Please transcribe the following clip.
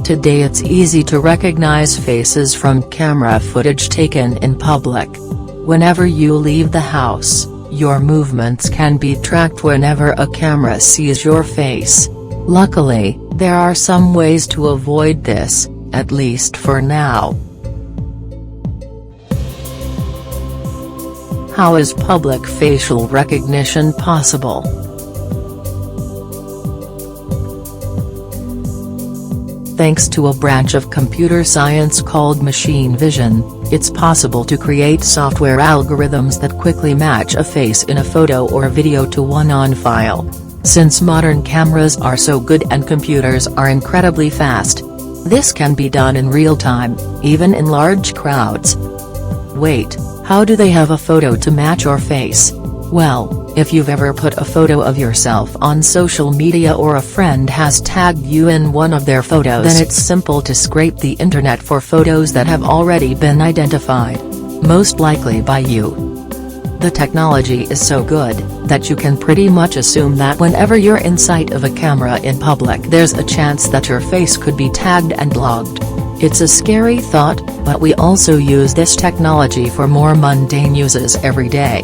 Today it's easy to recognize faces from camera footage taken in public. Whenever you leave the house, your movements can be tracked whenever a camera sees your face. Luckily, there are some ways to avoid this, at least for now. How is public facial recognition possible? Thanks to a branch of computer science called machine vision, it's possible to create software algorithms that quickly match a face in a photo or video to one on file. Since modern cameras are so good and computers are incredibly fast, this can be done in real time, even in large crowds. Wait, how do they have a photo to match your face? Well, if you've ever put a photo of yourself on social media or a friend has tagged you in one of their photos, then it's simple to scrape the internet for photos that have already been identified, most likely by you. The technology is so good, that you can pretty much assume that whenever you're in sight of a camera in public there's a chance that your face could be tagged and logged. It's a scary thought, but we also use this technology for more mundane uses every day.